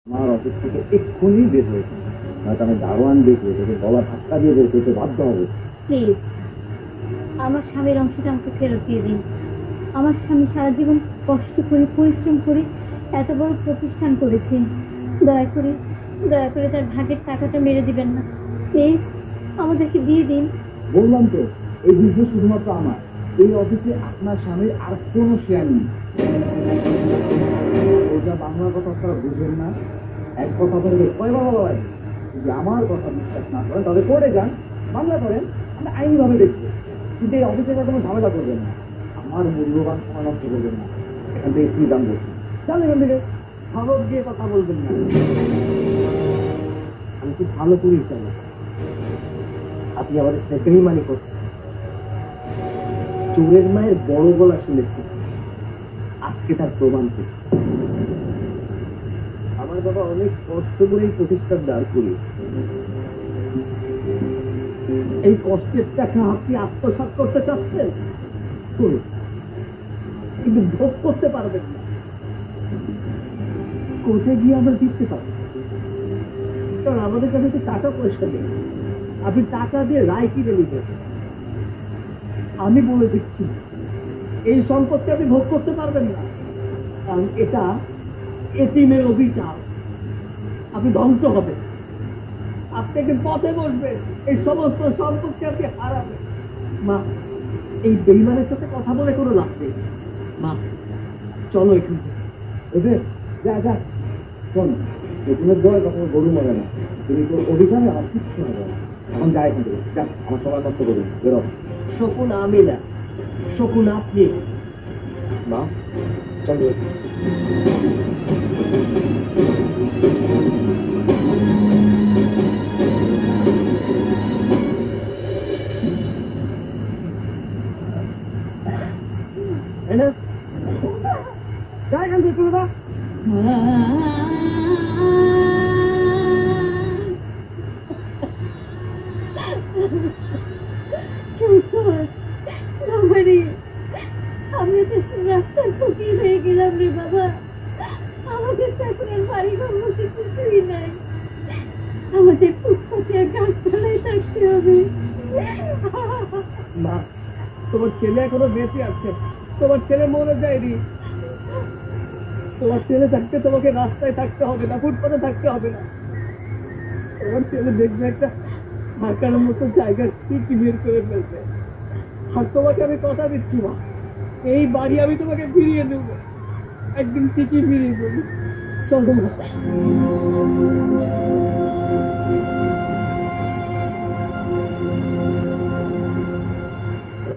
আমার অফিস থেকে এক্ষুনি বের হয়েছে, নয়তো আমি দারোয়ান দেখে তোকে গলা ধাক্কা দিয়ে বের করতে বাধ্য হবে। প্লিজ আমার স্বামীর অংশটা আমাকে ফেরত দিয়ে দিন। আমার স্বামী সারা জীবন কষ্ট করে পরিশ্রম করে এত বড় প্রতিষ্ঠান করেছে। দয়া করে তার ভাগের টাকাটা মেরে দিবেন না, প্লিজ আমাদেরকে দিয়ে দিন। বললাম তো, এই বিজনেস শুধুমাত্র আমার। এই অফিসে আপনার স্বামীর আর কোনো শেয়ার নেই। ওটা বাংলার কথা আপনারা বুঝবেন না। এক কথা বললে কয়বার বলা হয়, যদি আমার কথা বিশ্বাস না করেন তবে কোর্টে যান, মামলা করেন, আমরা আইনিভাবে দেখবো। কিন্তু এই অফিসে কোনো ঝামেলা করবেন না, আমার মূল্যবান সময় নষ্ট করবেন না। এখান থেকে কি জান বলছি, জান এখান থেকে ভালো গিয়ে কথা বলবেন না। আমি খুব ভালো করেই জানি আপনি আমাদের সাথে বেইমানি করছেন। চোরের মায়ের বড় গলা শুনেছি, আজকে তার প্রমাণ পেয়ে। আমার বাবা অনেক কষ্ট করে এই প্রতিষ্ঠান দাঁড় করিয়েছে। এই কষ্টের টাকা আপনি আত্মসাৎ করতে চাচ্ছেন, করুন, কিন্তু ভোগ করতে পারবেন না। কোথায় গিয়ে আমরা জিততে পারবো, কারণ আমাদের কাছে তো টাকা পয়সা নেই। আপনি টাকা দিয়ে রায় কিনে নিবেন। আমি বলে দিচ্ছি, এই সম্পত্তি আপনি ভোগ করতে পারবেন না, কারণ এটা এতিমের অভিশাপ। আপনি ধ্বংস হবেন, আপনি একদিন পথে বসবেন, এই সমস্ত সম্পত্তি আপনি হারাবেন। মা, এই বেইমানের সাথে কথা বলে কোনো লাভ নেই। মা, চলো এখান থেকে। যা যা, শোন, এতিমের দোয়ায় কখনো গরু মরে না। তুমি তোর অভিশাপে আমার কিচ্ছু হবে না। এখন যাই এখান থেকে, যা, আমার সময় নষ্ট করুন, বেরো। শকুন আমি না, শকুন আপনি। মা, চলো। এখান থেকে চলে যা। আমি তো রাস্তার ফকির হয়ে গেলাম রে বাবা। আমাদের এখন আর বাড়ি ঘর মধ্যে কিছুই নাই, আমাদের ফুটপাতে আর গাছপালায় থাকতে হবে। মা, তোমার ছেলে এখনো বেঁচে আছে, তোমার ছেলে মরে যায়নি। তোমার ছেলে থাকতে তোমাকে রাস্তায় থাকতে হবে না, ফুটপাতে থাকতে হবে না। তোমার ছেলে দেখবে একটা থাকার মতো জায়গা ঠিকই বের করে ফেলবে। আর তোমাকে আমি কথা দিচ্ছি মা, এই বাড়ি আমি তোমাকে ফিরিয়ে দেবো, একদিন ঠিকই ফিরিয়ে দেবো। চলো মা।